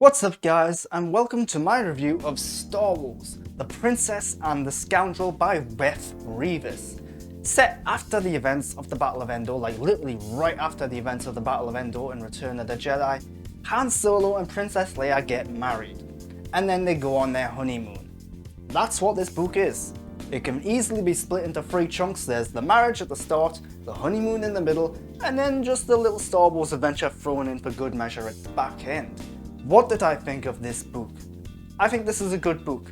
What's up guys, and welcome to my review of Star Wars, The Princess and the Scoundrel by Beth Revis. Set after the events of the Battle of Endor, like literally right after the events of the Battle of Endor and Return of the Jedi, Han Solo and Princess Leia get married, and then they go on their honeymoon. That's what this book is. It can easily be split into three chunks. There's the marriage at the start, the honeymoon in the middle, and then just a little Star Wars adventure thrown in for good measure at the back end. What did I think of this book? I think this is a good book.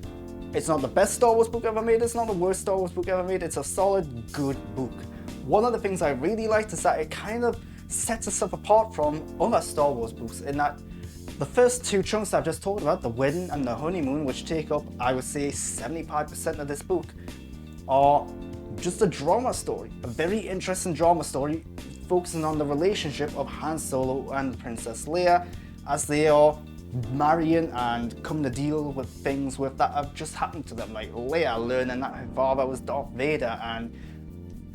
It's not the best Star Wars book ever made, it's not the worst Star Wars book ever made, it's a solid, good book. One of the things I really liked is that it kind of sets itself apart from other Star Wars books in that the first two chunks I've just talked about, the wedding and the honeymoon, which take up, I would say, 75% of this book, are just a drama story. A very interesting drama story focusing on the relationship of Han Solo and Princess Leia as they are marrying and come to deal with things that have just happened to them, like Leia learning that her father was Darth Vader and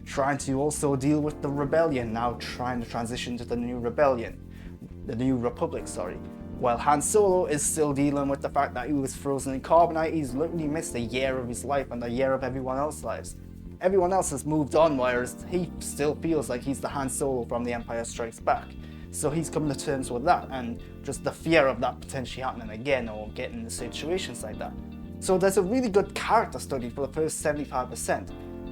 trying to also deal with the rebellion, now trying to transition to the new new republic, while Han Solo is still dealing with the fact that he was frozen in carbonite. He's literally missed a year of his life and a year of everyone else's lives. Everyone else has moved on, whereas he still feels like he's the Han Solo from The Empire Strikes Back. So he's come to terms with that and just the fear of that potentially happening again or getting into situations like that. So there's a really good character study for the first 75%.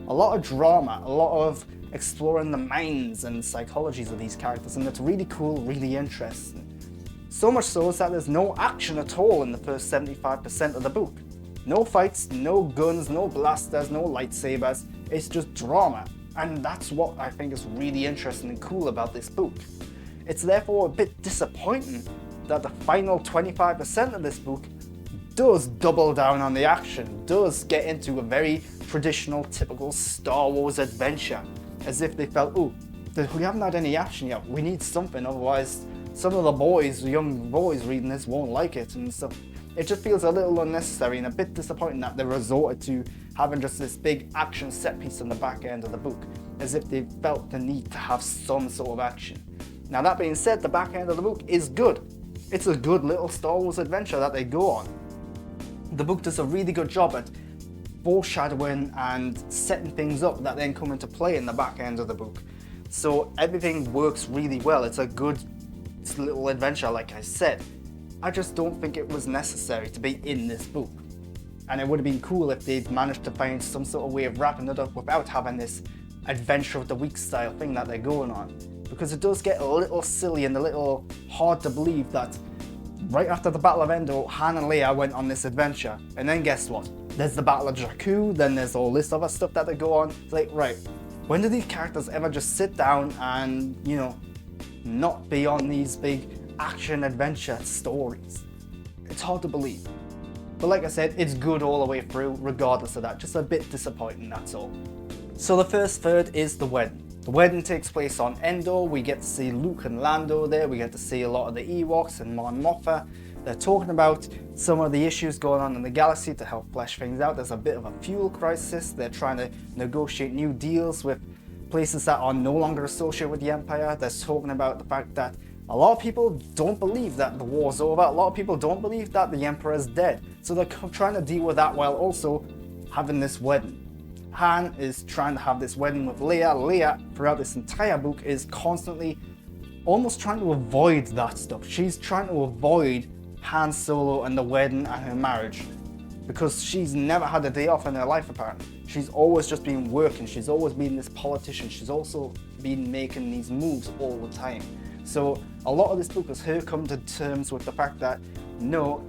A lot of drama, a lot of exploring the minds and psychologies of these characters, and it's really cool, really interesting. So much so that there's no action at all in the first 75% of the book. No fights, no guns, no blasters, no lightsabers, it's just drama. And that's what I think is really interesting and cool about this book. It's therefore a bit disappointing that the final 25% of this book does double down on the action, does get into a very traditional, typical Star Wars adventure, as if they felt, oh, we haven't had any action yet, we need something, otherwise some of the boys, young boys reading this won't like it and stuff. It just feels a little unnecessary and a bit disappointing that they resorted to having just this big action set piece on the back end of the book, as if they felt the need to have some sort of action. Now that being said, the back end of the book is good. It's a good little Star Wars adventure that they go on. The book does a really good job at foreshadowing and setting things up that then come into play in the back end of the book. So everything works really well. It's a good little adventure, like I said. I just don't think it was necessary to be in this book. And it would have been cool if they'd managed to find some sort of way of wrapping it up without having this adventure of the week style thing that they're going on. Because it does get a little silly and a little hard to believe that right after the Battle of Endor, Han and Leia went on this adventure. And then guess what? There's the Battle of Jakku, then there's all this other stuff that they go on. It's like, right, when do these characters ever just sit down and, not be on these big action adventure stories? It's hard to believe. But like I said, it's good all the way through, regardless of that. Just a bit disappointing, that's all. So the first third is the wedding. The wedding takes place on Endor. We get to see Luke and Lando there. We get to see a lot of the Ewoks and Mon Mothma. They're talking about some of the issues going on in the galaxy to help flesh things out. There's a bit of a fuel crisis. They're trying to negotiate new deals with places that are no longer associated with the Empire. They're talking about the fact that a lot of people don't believe that the war's over. A lot of people don't believe that the Emperor is dead. So they're trying to deal with that while also having this wedding. Han is trying to have this wedding with Leia. Leia, throughout this entire book, is constantly almost trying to avoid that stuff. She's trying to avoid Han Solo and the wedding and her marriage because she's never had a day off in her life, apparently. She's always just been working. She's always been this politician. She's also been making these moves all the time. So a lot of this book is her coming to terms with the fact that no,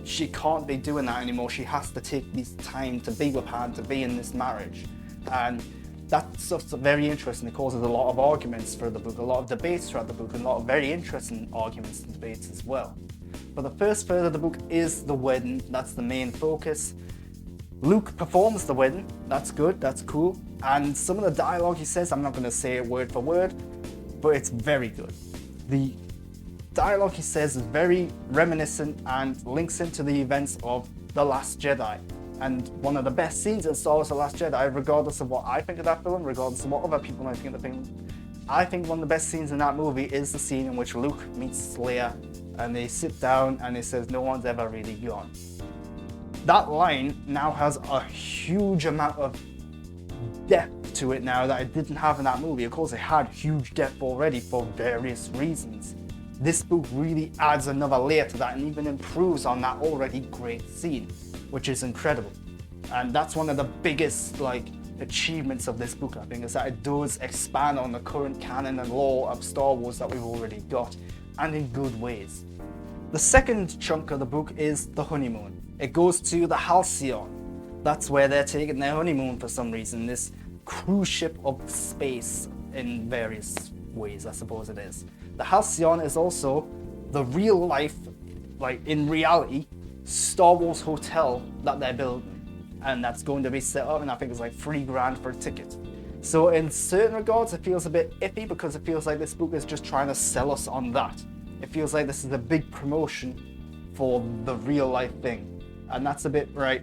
she can't be doing that anymore. She has to take this time to be with Han, to be in this marriage. And that stuff's very interesting. It causes a lot of arguments for the book, a lot of debates throughout the book, and a lot of very interesting arguments and debates as well. But the first third of the book is the wedding. That's the main focus. Luke performs the wedding. That's good, that's cool. And some of the dialogue he says, I'm not going to say it word for word, but it's very good. The dialogue he says is very reminiscent and links into the events of The Last Jedi. And one of the best scenes in Star Wars The Last Jedi, regardless of what I think of that film, regardless of what other people might think of the film, I think one of the best scenes in that movie is the scene in which Luke meets Leia and they sit down and it says, "No one's ever really gone." That line now has a huge amount of depth to it now that it didn't have in that movie. Of course, it had huge depth already for various reasons. This book really adds another layer to that and even improves on that already great scene, which is incredible. And that's one of the biggest achievements of this book, I think, is that it does expand on the current canon and lore of Star Wars that we've already got, and in good ways. The second chunk of the book is the honeymoon. It goes to the Halcyon. That's where they're taking their honeymoon for some reason, this cruise ship of space in various ways, I suppose it is. The Halcyon is also the real life, in reality, Star Wars hotel that they're building. And that's going to be set up, and I think it's like $3,000 for a ticket. So in certain regards, it feels a bit iffy because it feels like this book is just trying to sell us on that. It feels like this is a big promotion for the real life thing. And that's a bit, right,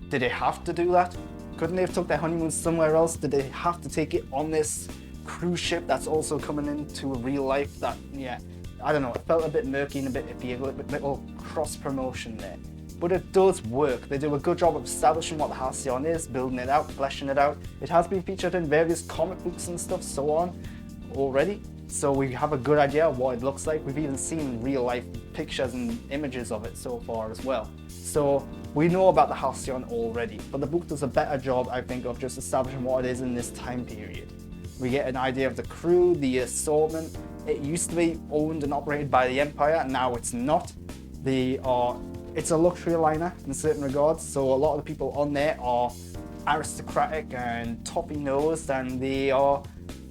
did they have to do that? Couldn't they have took their honeymoon somewhere else? Did they have to take it on this cruise ship that's also coming into real life? That, yeah, I don't know, it felt a bit murky and a bit iffy, a little cross promotion there. But it does work. They do a good job of establishing what the Halcyon is, building it out, fleshing it out. It has been featured in various comic books and stuff, so on, already. So we have a good idea of what it looks like. We've even seen real life pictures and images of it so far as well. So we know about the Halcyon already, but the book does a better job, I think, of just establishing what it is in this time period. We get an idea of the crew, the assortment. It used to be owned and operated by the Empire, now it's not. It's a luxury liner in certain regards, so a lot of the people on there are aristocratic and toppy-nosed, and they are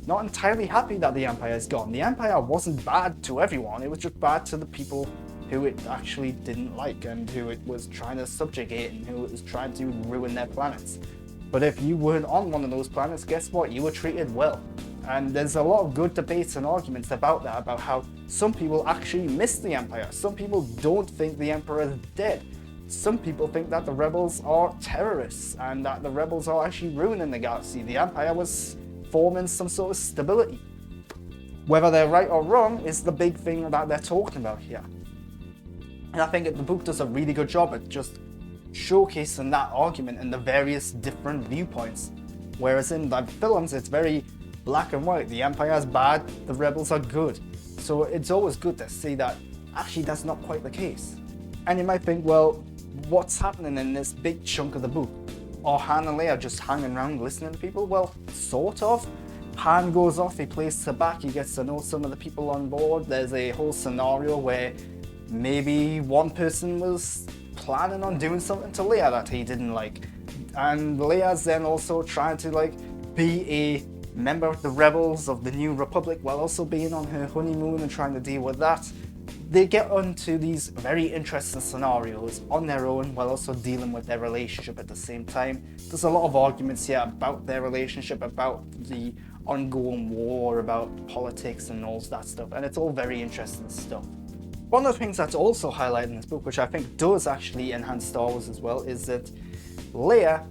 not entirely happy that the Empire is gone. The Empire wasn't bad to everyone, it was just bad to the people who it actually didn't like and who it was trying to subjugate and who it was trying to ruin their planets. But if you weren't on one of those planets, guess what? You were treated well. And there's a lot of good debates and arguments about that, about how some people actually miss the Empire. Some people don't think the Emperor is dead. Some people think that the rebels are terrorists and that the rebels are actually ruining the galaxy. The Empire was forming some sort of stability. Whether they're right or wrong is the big thing that they're talking about here. And I think the book does a really good job at just showcasing that argument and the various different viewpoints. Whereas in the films, it's very black and white. The Empire is bad, the rebels are good. So it's always good to see that actually that's not quite the case. And you might think, well, what's happening in this big chunk of the book? Are Han and Leia just hanging around listening to people? Well, sort of. Han goes off, he plays back, he gets to know some of the people on board. There's a whole scenario where maybe one person was planning on doing something to Leia that he didn't like. And Leia's then also trying to be a member of the rebels of the New Republic while also being on her honeymoon and trying to deal with that. They get onto these very interesting scenarios on their own while also dealing with their relationship at the same time. There's a lot of arguments here about their relationship, about the ongoing war, about politics and all that stuff, and it's all very interesting stuff. One of the things that's also highlighted in this book, which I think does actually enhance Star Wars as well, is that Leia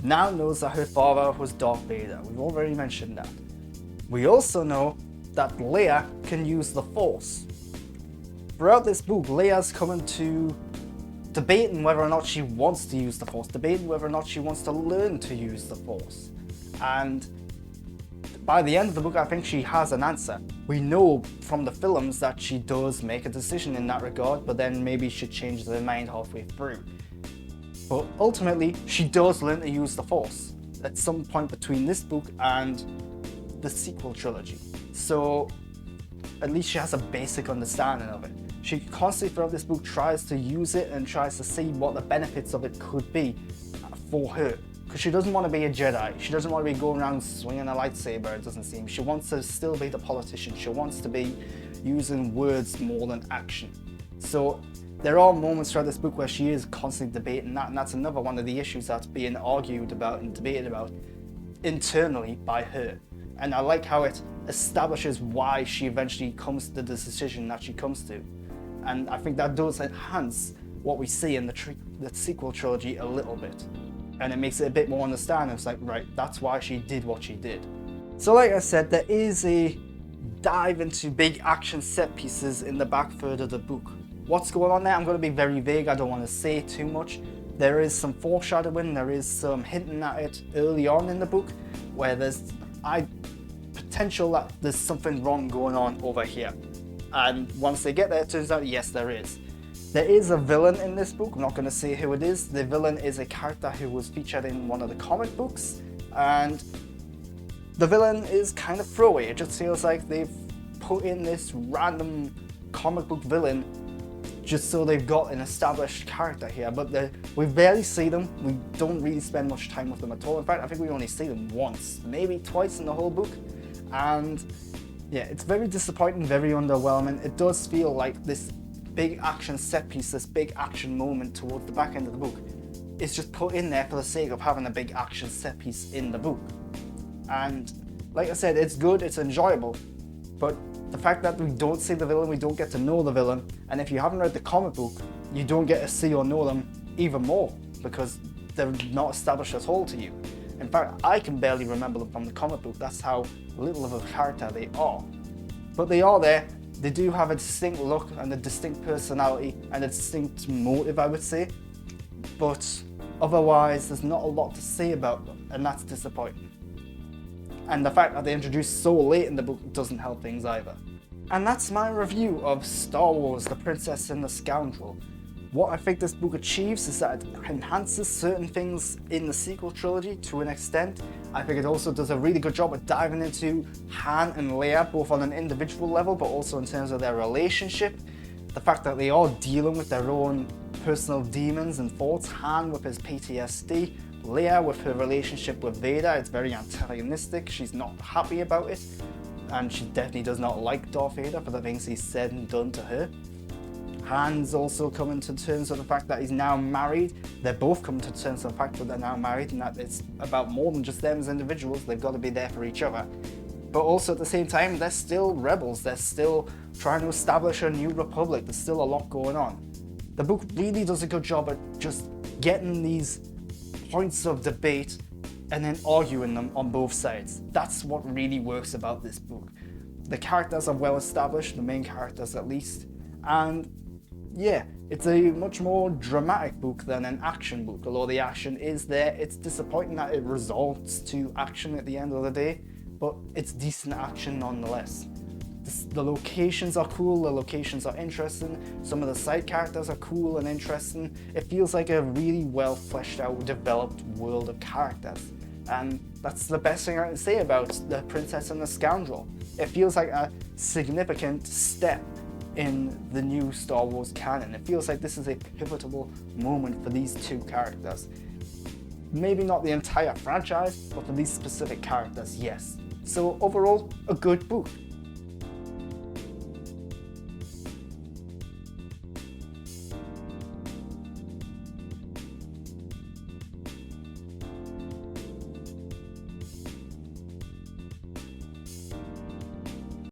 now knows that her father was Darth Vader. We've already mentioned that. We also know that Leia can use the Force. Throughout this book, Leia's coming to debating whether or not she wants to use the Force, debating whether or not she wants to learn to use the Force. And by the end of the book, I think she has an answer. We know from the films that she does make a decision in that regard, but then maybe she changes her mind halfway through. But ultimately, she does learn to use the Force at some point between this book and the sequel trilogy. So at least she has a basic understanding of it. She constantly throughout this book tries to use it and tries to see what the benefits of it could be for her. Because she doesn't want to be a Jedi. She doesn't want to be going around swinging a lightsaber, it doesn't seem. She wants to still be the politician. She wants to be using words more than action. So there are moments throughout this book where she is constantly debating that, and that's another one of the issues that's being argued about and debated about internally by her. And I like how it establishes why she eventually comes to the decision that she comes to. And I think that does enhance what we see in the sequel trilogy a little bit. And it makes it a bit more understanding. It's like, right, that's why she did what she did. So like I said, there is a dive into big action set pieces in the back third of the book. What's going on there? I'm going to be very vague, I don't want to say too much. There is some foreshadowing, there is some hinting at it early on in the book where there's potential that there's something wrong going on over here. And once they get there, it turns out, yes, there is. There is a villain in this book. I'm not going to say who it is. The villain is a character who was featured in one of the comic books, and the villain is kind of throwaway. It just feels like they've put in this random comic book villain just so they've got an established character here, but we barely see them. We don't really spend much time with them at all. In fact, I think we only see them once, maybe twice in the whole book, and yeah, it's very disappointing, very underwhelming. It does feel like this big action set piece, this big action moment towards the back end of the book is just put in there for the sake of having a big action set piece in the book. And like I said, it's good, it's enjoyable, but the fact that we don't see the villain, we don't get to know the villain, and if you haven't read the comic book, you don't get to see or know them even more because they're not established at all to you. In fact, I can barely remember them from the comic book. That's how little of a character they are. But they are there. They do have a distinct look and a distinct personality and a distinct motive, I would say. But otherwise, there's not a lot to say about them, and that's disappointing. And the fact that they introduced so late in the book doesn't help things either. And that's my review of Star Wars: The Princess and the Scoundrel. What I think this book achieves is that it enhances certain things in the sequel trilogy to an extent. I think it also does a really good job at diving into Han and Leia, both on an individual level, but also in terms of their relationship. The fact that they are dealing with their own personal demons and thoughts. Han with his PTSD, Leia with her relationship with Vader. It's very antagonistic, she's not happy about it, and she definitely does not like Darth Vader for the things he's said and done to her. Han's also coming to terms with the fact that he's now married. They're both coming to terms with the fact that they're now married and that it's about more than just them as individuals. They've got to be there for each other. But also at the same time, they're still rebels. They're still trying to establish a new republic. There's still a lot going on. The book really does a good job at just getting these points of debate and then arguing them on both sides. That's what really works about this book. The characters are well established, the main characters at least, and yeah, it's a much more dramatic book than an action book. Although the action is there, it's disappointing that it results to action at the end of the day, but it's decent action nonetheless. The locations are cool, the locations are interesting, some of the side characters are cool and interesting. It feels like a really well fleshed out, developed world of characters. And that's the best thing I can say about The Princess and the Scoundrel. It feels like a significant step in the new Star Wars canon. It feels like this is a pivotal moment for these two characters. Maybe not the entire franchise, but for these specific characters, yes. So overall, a good book.